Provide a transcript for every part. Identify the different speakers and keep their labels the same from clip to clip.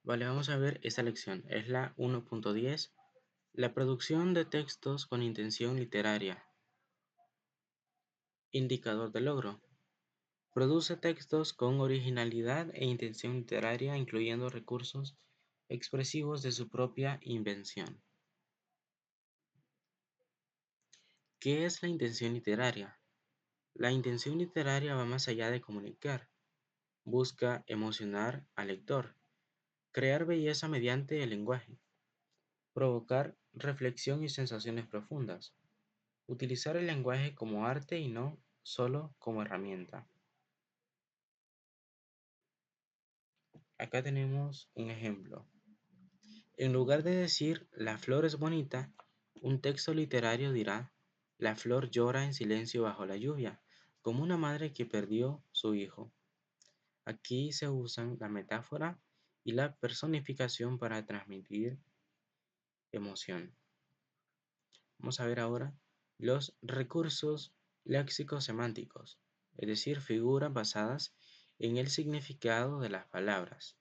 Speaker 1: Vale, vamos a ver esta lección. Es la 1.10. La producción de textos con intención literaria. Indicador de logro. Produce textos con originalidad e intención literaria, incluyendo recursos expresivos de su propia invención. ¿Qué es la intención literaria? La intención literaria va más allá de comunicar. Busca emocionar al lector, crear belleza mediante el lenguaje, provocar reflexión y sensaciones profundas. Utilizar el lenguaje como arte y no solo como herramienta. Acá tenemos un ejemplo. En lugar de decir la flor es bonita, un texto literario dirá la flor llora en silencio bajo la lluvia, como una madre que perdió su hijo. Aquí se usan la metáfora y la personificación para transmitir emoción. Vamos a ver ahora los recursos léxicos semánticos, es decir, figuras basadas en el significado de las palabras.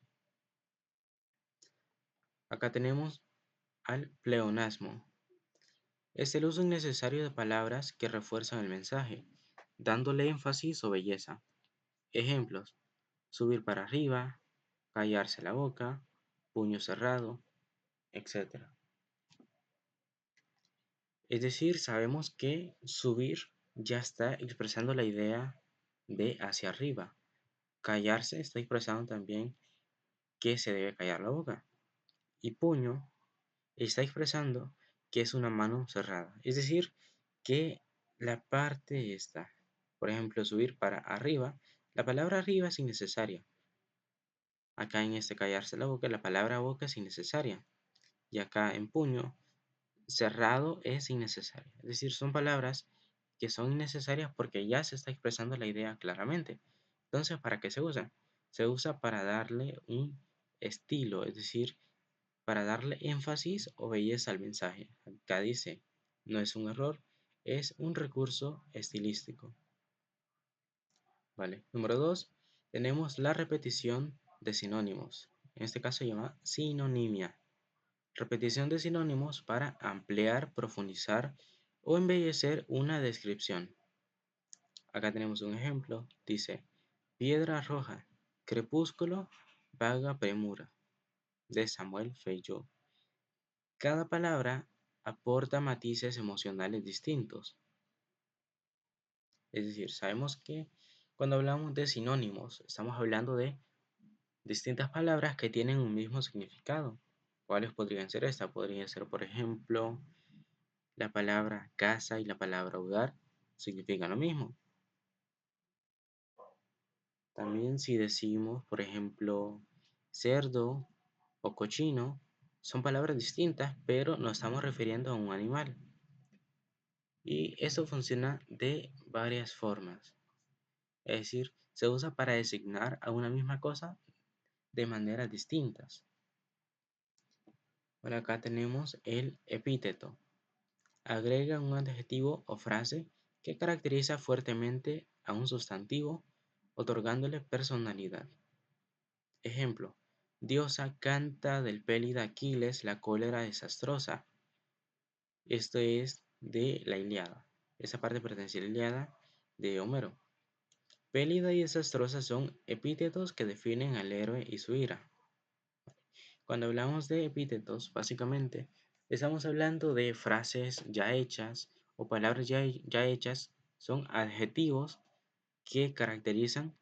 Speaker 1: Acá tenemos al pleonasmo. Es el uso innecesario de palabras que refuerzan el mensaje, dándole énfasis o belleza. Ejemplos: subir para arriba, callarse la boca, puño cerrado, etc. Es decir, sabemos que subir ya está expresando la idea de hacia arriba. Callarse está expresando también que se debe callar la boca. Y puño está expresando que es una mano cerrada. Es decir, que la parte esta, por ejemplo, subir para arriba, la palabra arriba es innecesaria. Acá en este callarse la boca, la palabra boca es innecesaria. Y acá en puño, cerrado es innecesario. Es decir, son palabras que son innecesarias porque ya se está expresando la idea claramente. Entonces, ¿para qué se usa? Se usa para darle un estilo, es decir, para darle énfasis o belleza al mensaje. Acá dice, no es un error, es un recurso estilístico. Vale. Número 2, tenemos la repetición de sinónimos. En este caso se llama sinonimia. Repetición de sinónimos para ampliar, profundizar o embellecer una descripción. Acá tenemos un ejemplo. Dice, piedra roja, crepúsculo, vaga premura, de Samuel Feydeau. Cada palabra aporta matices emocionales distintos. Es decir, sabemos que cuando hablamos de sinónimos, estamos hablando de distintas palabras que tienen un mismo significado. ¿Cuáles podrían ser estas? Podría ser, por ejemplo, la palabra casa y la palabra hogar significan lo mismo. También si decimos, por ejemplo, cerdo o cochino, son palabras distintas, pero nos estamos refiriendo a un animal. Y eso funciona de varias formas. Es decir, se usa para designar a una misma cosa de maneras distintas. Por acá tenemos el epíteto. Agrega un adjetivo o frase que caracteriza fuertemente a un sustantivo, otorgándole personalidad. Ejemplo: Diosa canta del peli de Aquiles la cólera desastrosa. Esto es de la Ilíada. Esa parte pertenece a la Ilíada de Homero. Pélida y desastrosa son epítetos que definen al héroe y su ira. Cuando hablamos de epítetos, básicamente estamos hablando de frases ya hechas o palabras ya hechas. Son adjetivos que caracterizan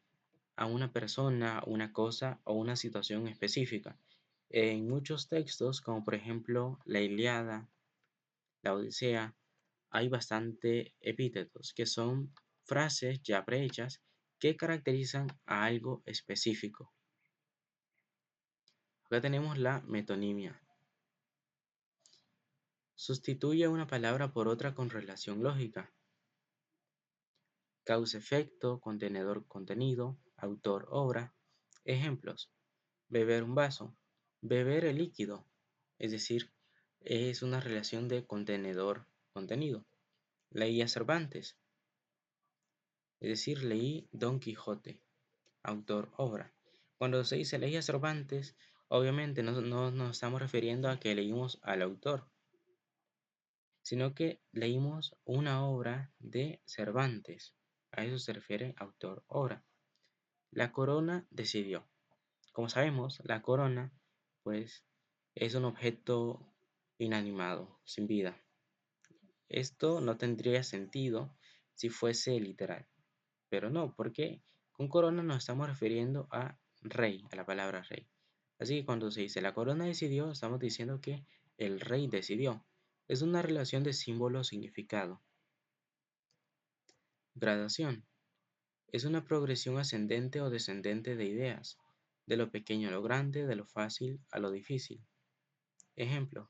Speaker 1: a una persona, una cosa o una situación específica. En muchos textos, como por ejemplo la Ilíada, la Odisea, hay bastante epítetos que son frases ya prehechas que caracterizan a algo específico. Acá tenemos la metonimia. Sustituye una palabra por otra con relación lógica. Causa-efecto, contenedor-contenido, autor-obra. Ejemplos: beber un vaso, beber el líquido, es decir, es una relación de contenedor-contenido. Leí a Cervantes, es decir, leí Don Quijote, autor-obra. Cuando se dice leí a Cervantes, Obviamente no nos estamos refiriendo a que leímos al autor, sino que leímos una obra de Cervantes. A eso se refiere autor-obra. La corona decidió. Como sabemos, la corona, pues, es un objeto inanimado, sin vida. Esto no tendría sentido si fuese literal, pero no, porque con corona nos estamos refiriendo a rey, a la palabra rey. Así que cuando se dice la corona decidió, estamos diciendo que el rey decidió. Es una relación de símbolo-significado. Gradación. Es una progresión ascendente o descendente de ideas, de lo pequeño a lo grande, de lo fácil a lo difícil. Ejemplo.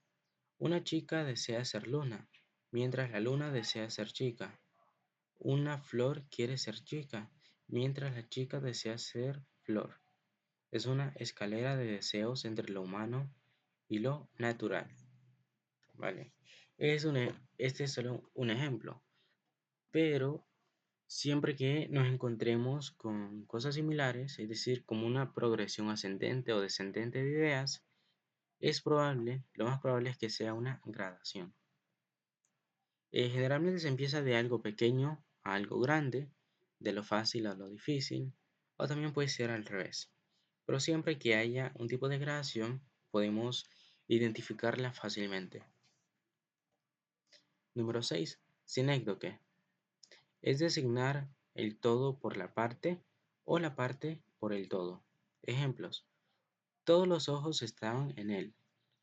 Speaker 1: Una chica desea ser luna, mientras la luna desea ser chica. Una flor quiere ser chica, mientras la chica desea ser flor. Es una escalera de deseos entre lo humano y lo natural. ¿Vale? Este es solo un ejemplo, pero siempre que nos encontremos con cosas similares, es decir, como una progresión ascendente o descendente de ideas, lo más probable es que sea una gradación. Generalmente se empieza de algo pequeño a algo grande, de lo fácil a lo difícil, o también puede ser al revés. Pero siempre que haya un tipo de gradación, podemos identificarla fácilmente. Número 6. Sinécdoque. Es designar el todo por la parte o la parte por el todo. Ejemplos. Todos los ojos estaban en él.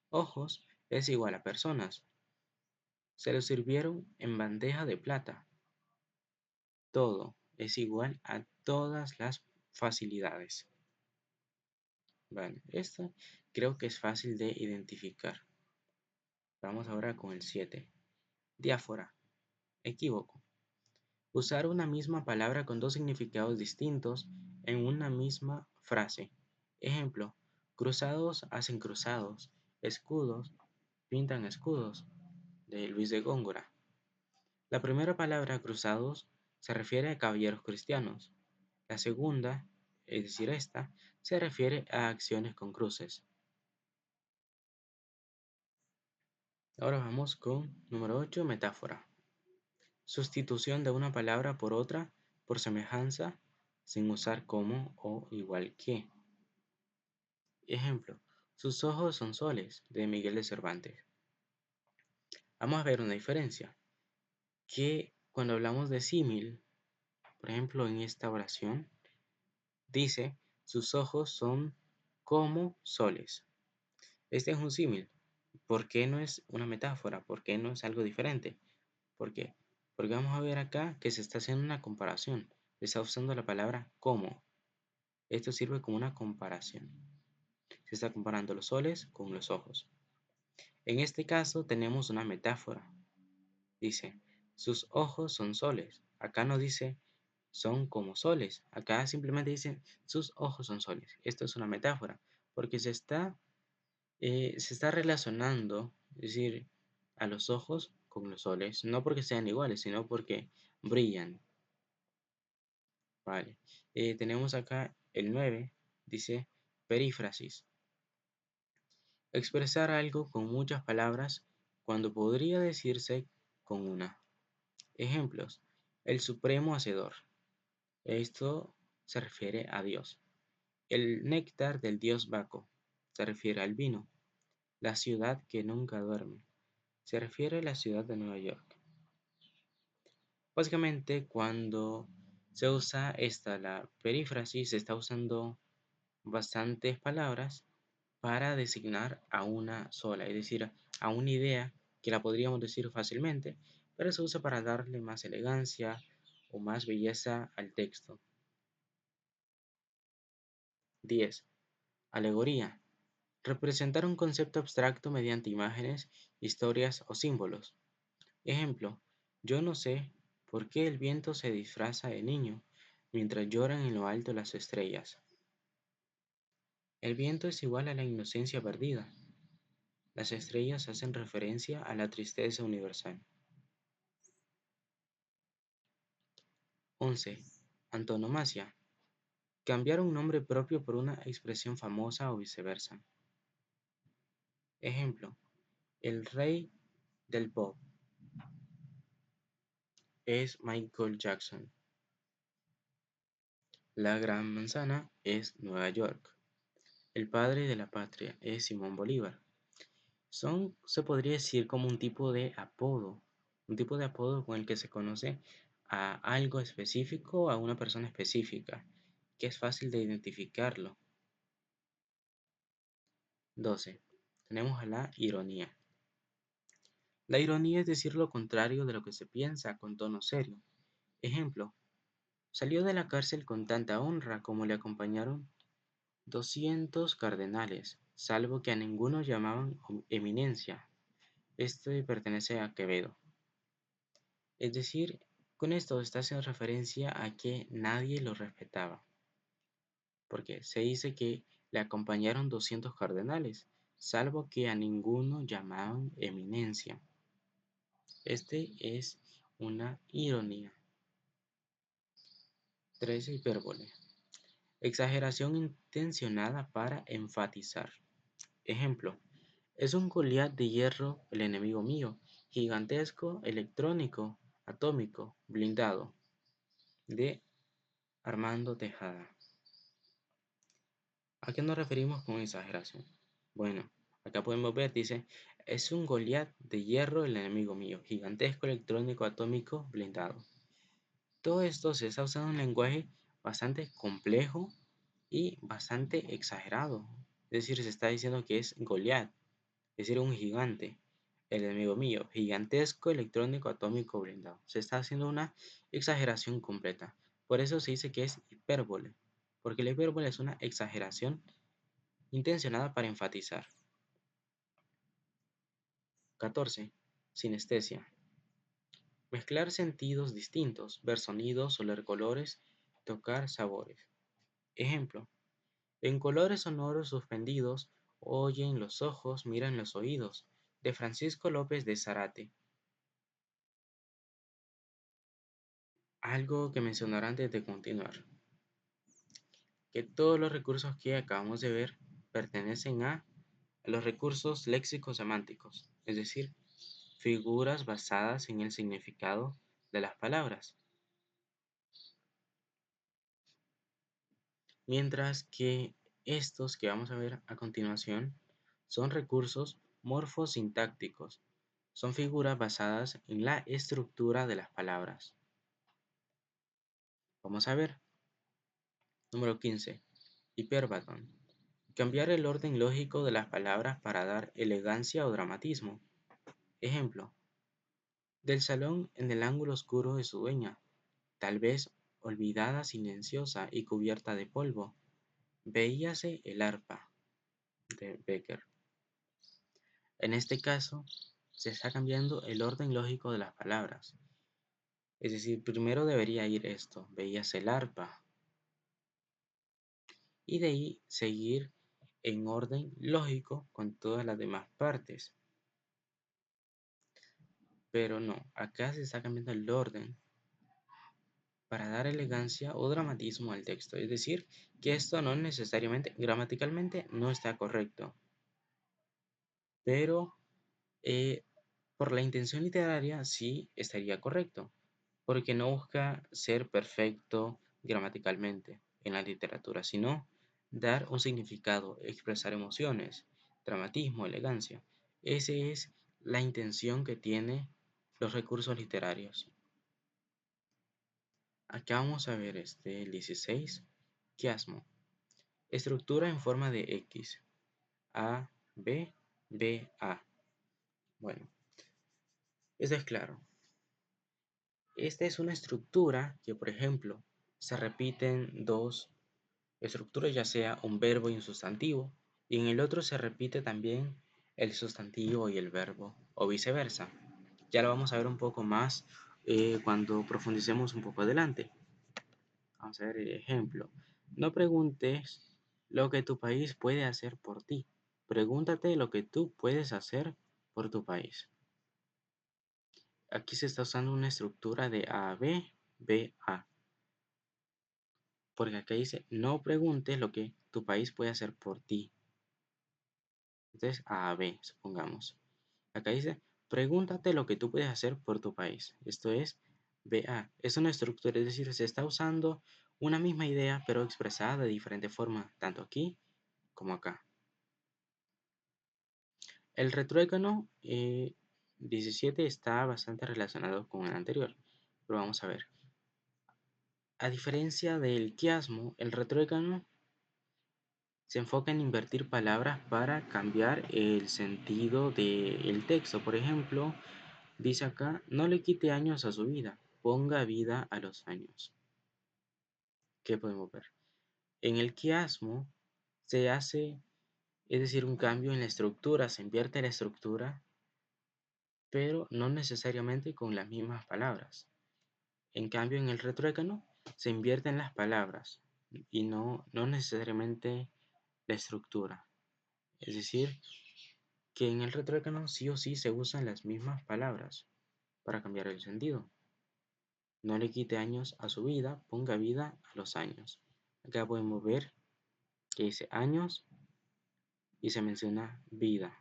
Speaker 1: Ojos es igual a personas. Se lo sirvieron en bandeja de plata. Todo es igual a todas las facilidades. Vale, esto creo que es fácil de identificar. Vamos ahora con el 7. Diáfora. Equívoco. Usar una misma palabra con dos significados distintos en una misma frase. Ejemplo, cruzados hacen cruzados, escudos pintan escudos, de Luis de Góngora. La primera palabra cruzados se refiere a caballeros cristianos. La segunda, es decir, esta, se refiere a acciones con cruces. Ahora vamos con número 8, metáfora. Sustitución de una palabra por otra por semejanza sin usar como o igual que. Ejemplo, sus ojos son soles, de Miguel de Cervantes. Vamos a ver una diferencia, que cuando hablamos de símil, por ejemplo en esta oración, dice, sus ojos son como soles. Este es un símil. ¿Por qué no es una metáfora? ¿Por qué no es algo diferente? ¿Por qué? Porque vamos a ver acá que se está haciendo una comparación. Se está usando la palabra como. Esto sirve como una comparación. Se está comparando los soles con los ojos. En este caso tenemos una metáfora. Dice, sus ojos son soles. Acá no dice, son como soles. Acá simplemente dice, sus ojos son soles. Esto es una metáfora. Porque se está relacionando, es decir, a los ojos con los soles, no porque sean iguales, sino porque brillan. Vale. Tenemos acá el 9, dice perífrasis. Expresar algo con muchas palabras cuando podría decirse con una. Ejemplos. El supremo hacedor. Esto se refiere a Dios. El néctar del dios Baco. Se refiere al vino. La ciudad que nunca duerme. Se refiere a la ciudad de Nueva York. Básicamente, cuando se usa la perífrasis, se está usando bastantes palabras para designar a una sola, es decir, a una idea que la podríamos decir fácilmente, pero se usa para darle más elegancia o más belleza al texto. 10. Alegoría. Representar un concepto abstracto mediante imágenes, historias o símbolos. Ejemplo, yo no sé por qué el viento se disfraza de niño mientras lloran en lo alto las estrellas. El viento es igual a la inocencia perdida. Las estrellas hacen referencia a la tristeza universal. 11. Antonomasia. Cambiar un nombre propio por una expresión famosa o viceversa. Ejemplo, el rey del pop es Michael Jackson. La gran manzana es Nueva York. El padre de la patria es Simón Bolívar. Se podría decir como un tipo de apodo con el que se conoce a algo específico o a una persona específica, que es fácil de identificarlo. 12. Tenemos a la ironía. La ironía es decir lo contrario de lo que se piensa con tono serio. Ejemplo, salió de la cárcel con tanta honra como le acompañaron 200 cardenales, salvo que a ninguno llamaban eminencia. Este pertenece a Quevedo. Es decir, con esto está haciendo referencia a que nadie lo respetaba, porque se dice que le acompañaron 200 cardenales, salvo que a ninguno llamaban eminencia. Este es una ironía. 13. Hipérbole. Exageración intencionada para enfatizar. Ejemplo, es un Goliat de hierro el enemigo mío, gigantesco, electrónico, atómico, blindado, de Armando Tejada. ¿A qué nos referimos con exageración? Bueno, acá podemos ver, dice, es un Goliat de hierro el enemigo mío, gigantesco, electrónico, atómico, blindado. Todo esto se está usando un lenguaje bastante complejo y bastante exagerado. Es decir, se está diciendo que es Goliat, es decir, un gigante, el enemigo mío, gigantesco, electrónico, atómico, blindado. Se está haciendo una exageración completa. Por eso se dice que es hipérbole, porque la hipérbole es una exageración intencionada para enfatizar. 14. Sinestesia. Mezclar sentidos distintos, ver sonidos, oler colores, tocar sabores. Ejemplo, en colores sonoros suspendidos, oyen los ojos, miran los oídos, de Francisco López de Zárate. Algo que mencionar antes de continuar, que todos los recursos que acabamos de ver pertenecen a los recursos léxicos semánticos, es decir, figuras basadas en el significado de las palabras, mientras que estos que vamos a ver a continuación son recursos morfosintácticos, son figuras basadas en la estructura de las palabras. Vamos a ver. Número 15. Hiperbatón. Cambiar el orden lógico de las palabras para dar elegancia o dramatismo. Ejemplo, del salón en el ángulo oscuro de su dueña, tal vez olvidada, silenciosa y cubierta de polvo, veíase el arpa de Becker. En este caso, se está cambiando el orden lógico de las palabras. Es decir, primero debería ir esto, veíase el arpa, y de ahí seguir en orden lógico con todas las demás partes. Pero no, acá se está cambiando el orden para dar elegancia o dramatismo al texto. Es decir, que esto no necesariamente, gramaticalmente, no está correcto. Pero por la intención literaria sí estaría correcto, porque no busca ser perfecto gramaticalmente en la literatura, sino dar un significado, expresar emociones, dramatismo, elegancia. Esa es la intención que tiene los recursos literarios. Acá vamos a ver el 16, quiasmo. Estructura en forma de X. A, B, B, A. Bueno, eso es claro. Esta es una estructura que, por ejemplo, se repiten dos estructuras, ya sea un verbo y un sustantivo, y en el otro se repite también el sustantivo y el verbo, o viceversa. Ya lo vamos a ver un poco más cuando profundicemos un poco adelante. Vamos a ver el ejemplo. No preguntes lo que tu país puede hacer por ti. Pregúntate lo que tú puedes hacer por tu país. Aquí se está usando una estructura de A a B, B a. Porque acá dice, no preguntes lo que tu país puede hacer por ti. Entonces, A a B, supongamos. Acá dice, pregúntate lo que tú puedes hacer por tu país. Esto es BA. Es una estructura, es decir, se está usando una misma idea, pero expresada de diferente forma, tanto aquí como acá. El retruécano 17 está bastante relacionado con el anterior, pero vamos a ver. A diferencia del quiasmo, el retruécano se enfoca en invertir palabras para cambiar el sentido del texto. Por ejemplo, dice acá, no le quite años a su vida, ponga vida a los años. ¿Qué podemos ver? En el quiasmo se hace, es decir, un cambio en la estructura, se invierte la estructura, pero no necesariamente con las mismas palabras. En cambio, en el retruécano se invierten las palabras y no necesariamente la estructura. Es decir, que en el retruécano sí o sí se usan las mismas palabras para cambiar el sentido. No le quite años a su vida, ponga vida a los años. Acá podemos ver que dice años y se menciona vida.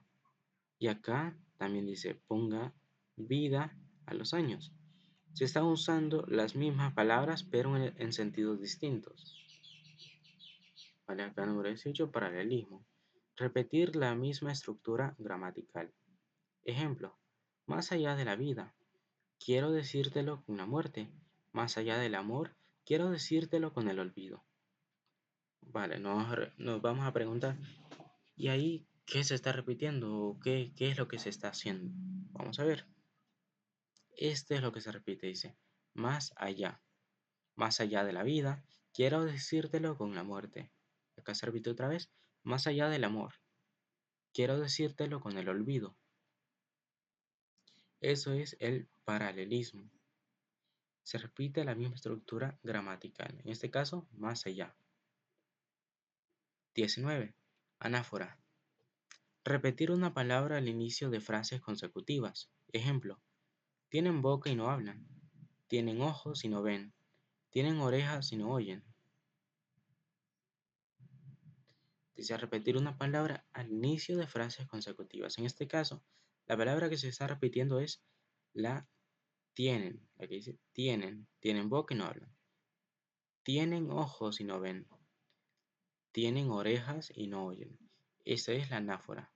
Speaker 1: Y acá también dice ponga vida a los años. Se están usando las mismas palabras pero en sentidos distintos. Vale, acá número 18, paralelismo. Repetir la misma estructura gramatical. Ejemplo, más allá de la vida, quiero decírtelo con la muerte. Más allá del amor, quiero decírtelo con el olvido. Vale, nos vamos a preguntar, ¿y ahí qué se está repitiendo? ¿Qué es lo que se está haciendo? Vamos a ver. Este es lo que se repite, dice, más allá de la vida, quiero decírtelo con la muerte. Acá se repite otra vez, más allá del amor, quiero decírtelo con el olvido. Eso es el paralelismo. Se repite la misma estructura gramatical, en este caso, más allá. 19. Anáfora. Repetir una palabra al inicio de frases consecutivas. Ejemplo, tienen boca y no hablan. Tienen ojos y no ven. Tienen orejas y no oyen. Dice repetir una palabra al inicio de frases consecutivas. En este caso, la palabra que se está repitiendo es la tienen. Aquí dice tienen. Tienen boca y no hablan. Tienen ojos y no ven. Tienen orejas y no oyen. Esa es la anáfora.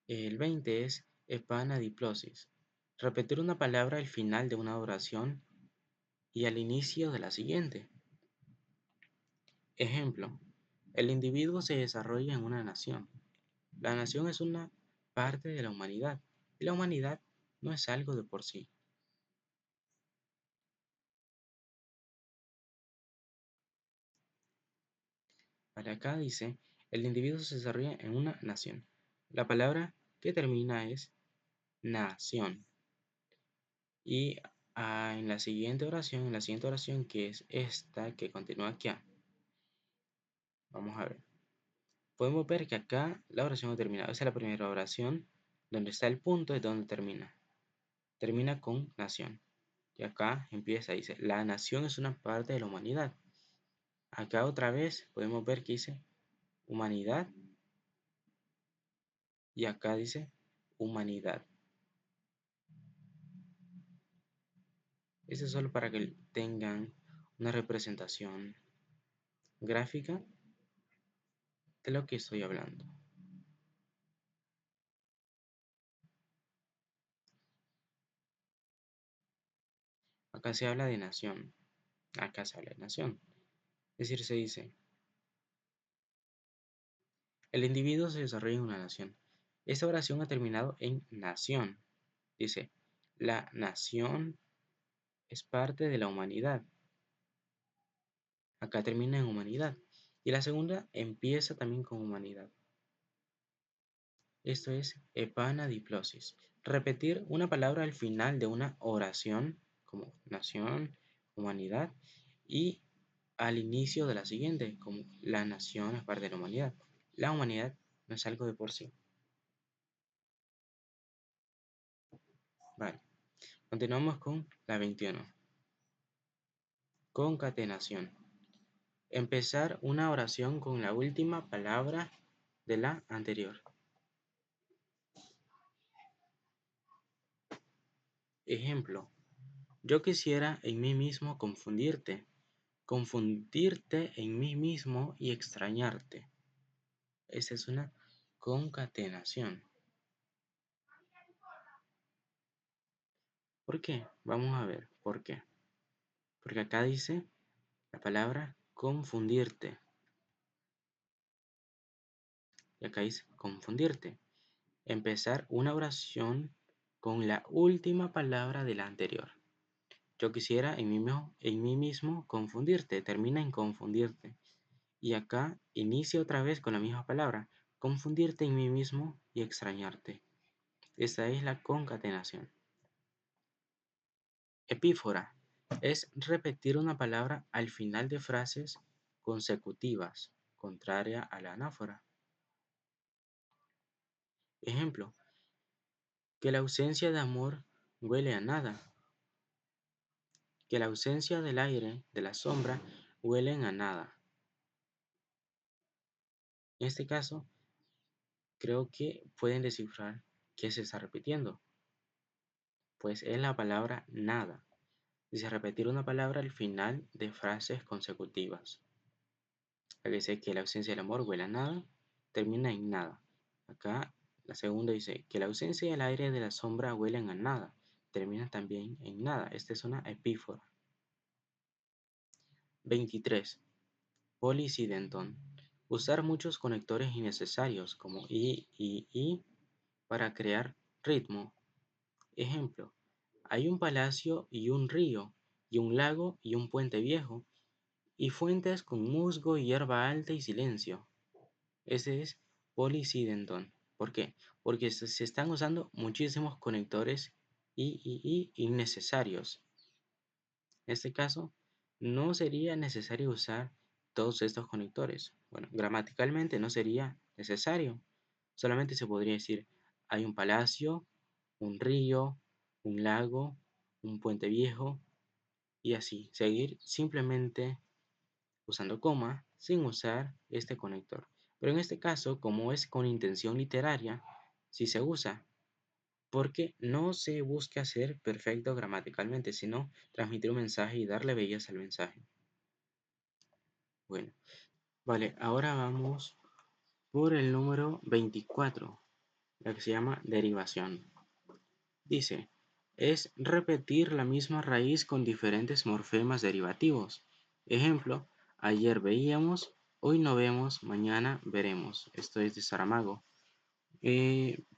Speaker 1: El 20 es epanadiplosis. Repetir una palabra al final de una oración y al inicio de la siguiente. Ejemplo, el individuo se desarrolla en una nación. La nación es una parte de la humanidad y la humanidad no es algo de por sí. Para acá dice, el individuo se desarrolla en una nación. La palabra que termina es nación. Y en la siguiente oración que es esta que continúa aquí, vamos a ver. Podemos ver que acá la oración ha terminado. Esa es la primera oración, donde está el punto es donde termina. Termina con nación. Y acá empieza, dice, la nación es una parte de la humanidad. Acá otra vez podemos ver que dice humanidad. Y acá dice humanidad. Eso es solo para que tengan una representación gráfica de lo que estoy hablando. Acá se habla de nación. Acá se habla de nación. Es decir, se dice, el individuo se desarrolla en una nación. Esta oración ha terminado en nación. Dice, la nación es parte de la humanidad. Acá termina en humanidad. Y la segunda empieza también con humanidad. Esto es epanadiplosis. Repetir una palabra al final de una oración, como nación, humanidad, y al inicio de la siguiente, como la nación es parte de la humanidad. La humanidad no es algo de por sí. Vale. Continuamos con la 21. Concatenación. Empezar una oración con la última palabra de la anterior. Ejemplo, yo quisiera en mí mismo confundirte en mí mismo y extrañarte. Esta es una concatenación. ¿Por qué? Vamos a ver por qué. Porque acá dice la palabra confundirte. Y acá dice confundirte. Empezar una oración con la última palabra de la anterior. Yo quisiera en mí mismo confundirte. Termina en confundirte. Y acá inicia otra vez con la misma palabra. Confundirte en mí mismo y extrañarte. Esta es la concatenación. Epífora es repetir una palabra al final de frases consecutivas, contraria a la anáfora. Ejemplo, que la ausencia de amor huele a nada. Que la ausencia del aire, de la sombra, huelen a nada. En este caso, creo que pueden descifrar qué se está repitiendo. Pues es la palabra nada. Dice repetir una palabra al final de frases consecutivas. Acá dice que la ausencia del amor huele a nada, termina en nada. Acá la segunda dice que la ausencia del aire de la sombra huelen a nada, termina también en nada. Esta es una epífora. 23. Polisidentón. Usar muchos conectores innecesarios como y para crear ritmo. Ejemplo, hay un palacio y un río, y un lago y un puente viejo, y fuentes con musgo y hierba alta y silencio. Ese es polisidentón. ¿Por qué? Porque se están usando muchísimos conectores y innecesarios. En este caso, no sería necesario usar todos estos conectores. Bueno, gramaticalmente no sería necesario. Solamente se podría decir, hay un palacio, un río, un lago, un puente viejo, y así, seguir simplemente usando coma sin usar este conector. Pero en este caso, como es con intención literaria, sí se usa, porque no se busca ser perfecto gramaticalmente, sino transmitir un mensaje y darle belleza al mensaje. Bueno, vale, ahora vamos por el número 24, la que se llama derivación. Dice, es repetir la misma raíz con diferentes morfemas derivativos. Ejemplo, ayer veíamos, hoy no vemos, mañana veremos. Esto es de Saramago.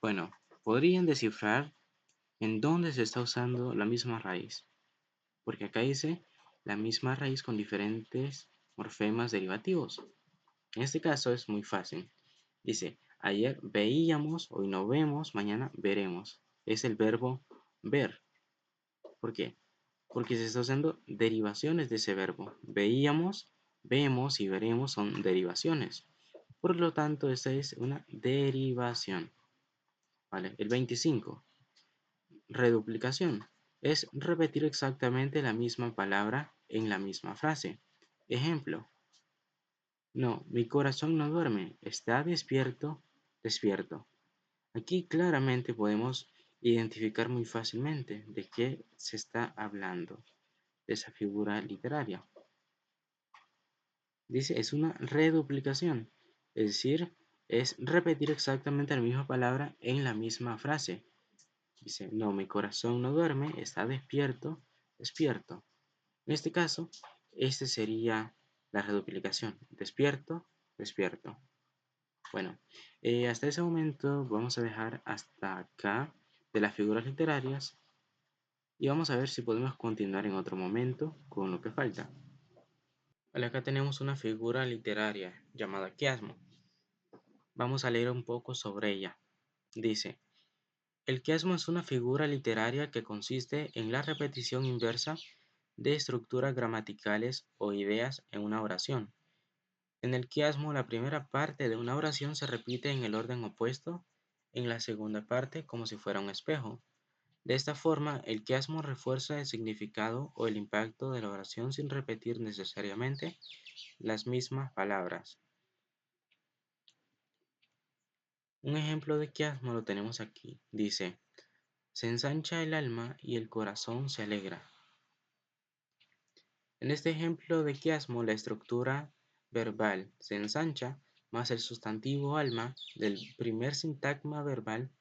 Speaker 1: Bueno, podrían descifrar en dónde se está usando la misma raíz. Porque acá dice la misma raíz con diferentes morfemas derivativos. En este caso es muy fácil. Dice, ayer veíamos, hoy no vemos, mañana veremos. Es el verbo ver. ¿Por qué? Porque se está usando derivaciones de ese verbo. Veíamos, vemos y veremos son derivaciones. Por lo tanto, esta es una derivación. ¿Vale? El 25. Reduplicación. Es repetir exactamente la misma palabra en la misma frase. Ejemplo. No, mi corazón no duerme. Está despierto, despierto. Aquí claramente podemos identificar muy fácilmente de qué se está hablando, de esa figura literaria. Dice, es una reduplicación, es decir, es repetir exactamente la misma palabra en la misma frase. Dice, no, mi corazón no duerme, está despierto, despierto. En este caso, este sería la reduplicación, despierto, despierto. Bueno, hasta ese momento vamos a dejar hasta acá de las figuras literarias y vamos a ver si podemos continuar en otro momento con lo que falta. Vale, acá tenemos una figura literaria llamada quiasmo. Vamos a leer un poco sobre ella. Dice, el quiasmo es una figura literaria que consiste en la repetición inversa de estructuras gramaticales o ideas en una oración. En el quiasmo, la primera parte de una oración se repite en el orden opuesto en la segunda parte como si fuera un espejo. De esta forma, el quiasmo refuerza el significado o el impacto de la oración sin repetir necesariamente las mismas palabras. Un ejemplo de quiasmo lo tenemos aquí. Dice, se ensancha el alma y el corazón se alegra. En este ejemplo de quiasmo, la estructura verbal se ensancha más el sustantivo alma del primer sintagma verbal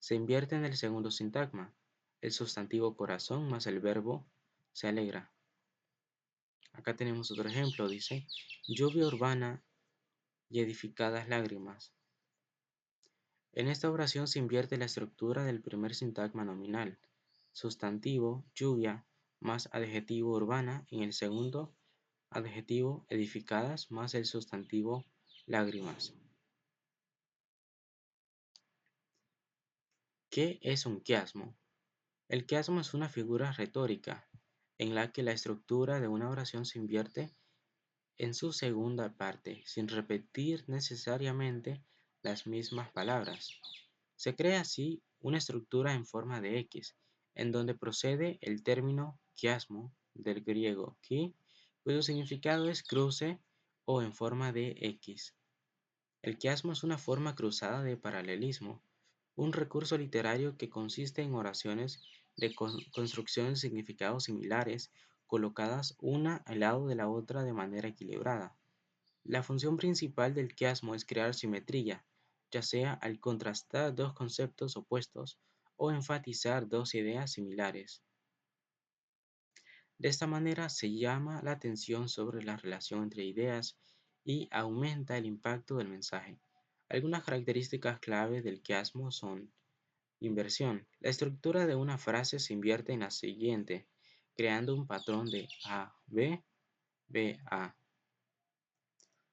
Speaker 1: se invierte en el segundo sintagma. El sustantivo corazón más el verbo se alegra. Acá tenemos otro ejemplo, dice, lluvia urbana y edificadas lágrimas. En esta oración se invierte la estructura del primer sintagma nominal, sustantivo, lluvia, más adjetivo urbana, en el segundo, adjetivo edificadas, más el sustantivo lágrimas. ¿Qué es un quiasmo? El quiasmo es una figura retórica en la que la estructura de una oración se invierte en su segunda parte, sin repetir necesariamente las mismas palabras. Se crea así una estructura en forma de X, en donde procede el término quiasmo del griego qui, cuyo significado es cruce o en forma de X. El quiasmo es una forma cruzada de paralelismo, un recurso literario que consiste en oraciones de construcción de significados similares colocadas una al lado de la otra de manera equilibrada. La función principal del quiasmo es crear simetría, ya sea al contrastar dos conceptos opuestos o enfatizar dos ideas similares. De esta manera se llama la atención sobre la relación entre ideas y aumenta el impacto del mensaje. Algunas características clave del quiasmo son inversión. La estructura de una frase se invierte en la siguiente, creando un patrón de A, B, B, A.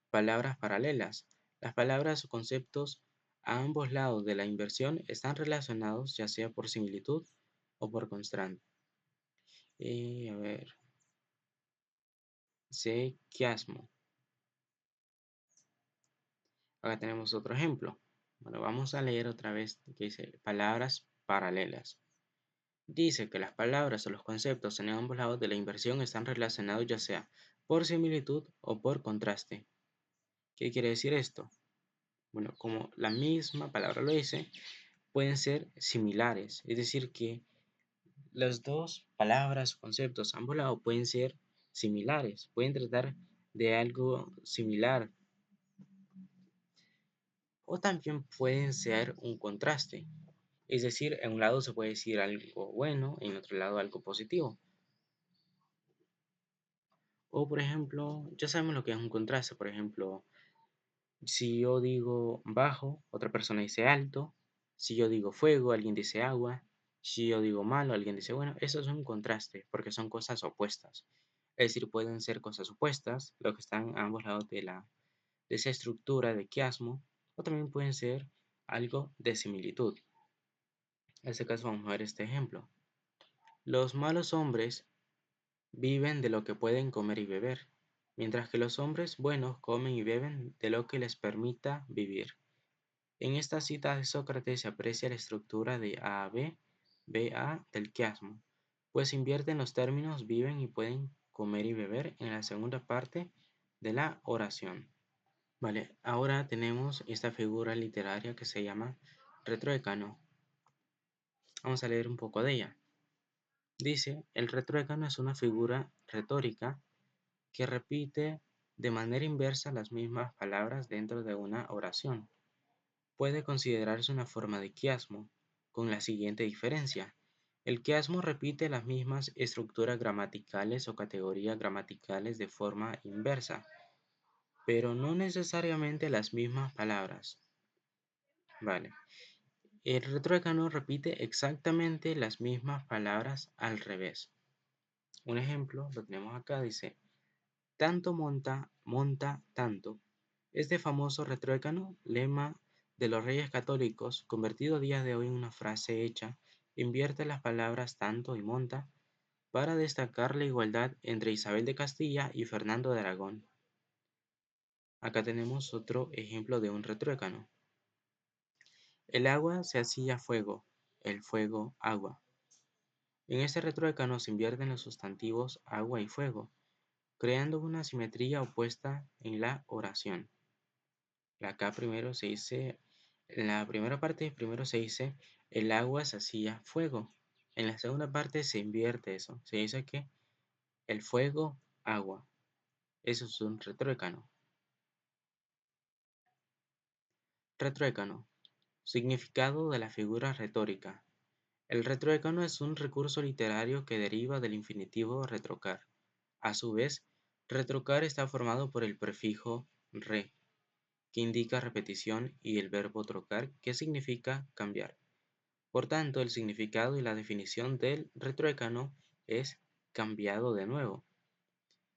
Speaker 1: Palabras paralelas. Las palabras o conceptos a ambos lados de la inversión están relacionados ya sea por similitud o por contraste. A ver, quiasmo. Acá tenemos otro ejemplo. Bueno, vamos a leer otra vez que dice palabras paralelas. Dice que las palabras o los conceptos en ambos lados de la inversión están relacionados ya sea por similitud o por contraste. ¿Qué quiere decir esto? Bueno, como la misma palabra lo dice, pueden ser similares, es decir, que las dos palabras o conceptos a ambos lados pueden ser similares, pueden tratar de algo similar o también pueden ser un contraste, es decir, en un lado se puede decir algo bueno, en otro lado algo positivo. O por ejemplo, ya sabemos lo que es un contraste, por ejemplo, si yo digo bajo, otra persona dice alto. Si yo digo fuego, alguien dice agua. Si yo digo malo, alguien dice bueno. Eso es un contraste porque son cosas opuestas. Es decir, pueden ser cosas opuestas, lo que están a ambos lados de esa estructura de quiasmo, o también pueden ser algo de similitud. En este caso vamos a ver este ejemplo. Los malos hombres viven de lo que pueden comer y beber, mientras que los hombres buenos comen y beben de lo que les permita vivir. En esta cita de Sócrates se aprecia la estructura de A a B, B a del quiasmo, pues invierten los términos viven y pueden comer y beber en la segunda parte de la oración. Vale, ahora tenemos esta figura literaria que se llama retruécano. Vamos a leer un poco de ella. Dice, el retruécano es una figura retórica que repite de manera inversa las mismas palabras dentro de una oración. Puede considerarse una forma de quiasmo, con la siguiente diferencia. El quiasmo repite las mismas estructuras gramaticales o categorías gramaticales de forma inversa, pero no necesariamente las mismas palabras. Vale. El retruécano repite exactamente las mismas palabras al revés. Un ejemplo lo tenemos acá, dice, tanto monta, monta tanto. Este famoso retruécano, lema de los reyes católicos, convertido a día de hoy en una frase hecha, invierte las palabras tanto y monta para destacar la igualdad entre Isabel de Castilla y Fernando de Aragón. Acá tenemos otro ejemplo de un retruécano. El agua se hacía fuego, el fuego agua. En este retruécano se invierten los sustantivos agua y fuego, creando una simetría opuesta en la oración. Acá primero se dice, en la primera parte primero se dice el agua se hacía fuego. En la segunda parte se invierte eso. Se dice que el fuego, agua. Eso es un retruécano. Retruécano. Significado de la figura retórica. El retruécano es un recurso literario que deriva del infinitivo retrocar. A su vez, retrocar está formado por el prefijo re, que indica repetición, y el verbo trocar, que significa cambiar. Por tanto, el significado y la definición del retruécano es cambiado de nuevo.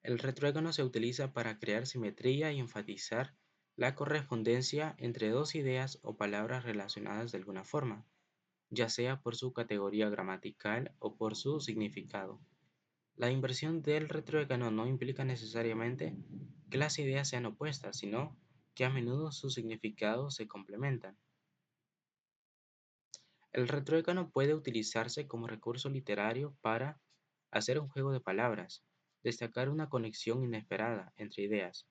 Speaker 1: El retruécano se utiliza para crear simetría y enfatizar la correspondencia entre dos ideas o palabras relacionadas de alguna forma, ya sea por su categoría gramatical o por su significado. La inversión del retruécano no implica necesariamente que las ideas sean opuestas, sino que a menudo sus significados se complementan. El retruécano puede utilizarse como recurso literario para hacer un juego de palabras, destacar una conexión inesperada entre ideas,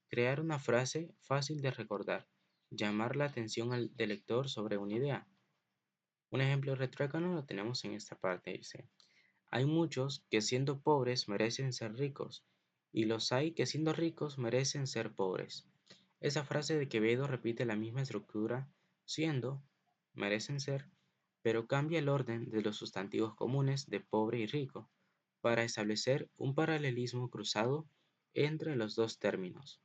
Speaker 1: crear una frase fácil de recordar, llamar la atención del lector sobre una idea. Un ejemplo de retruécano lo tenemos en esta parte, dice: hay muchos que siendo pobres merecen ser ricos, y los hay que siendo ricos merecen ser pobres. Esa frase de Quevedo repite la misma estructura: siendo, merecen ser, pero cambia el orden de los sustantivos comunes de pobre y rico, para establecer un paralelismo cruzado entre los dos términos.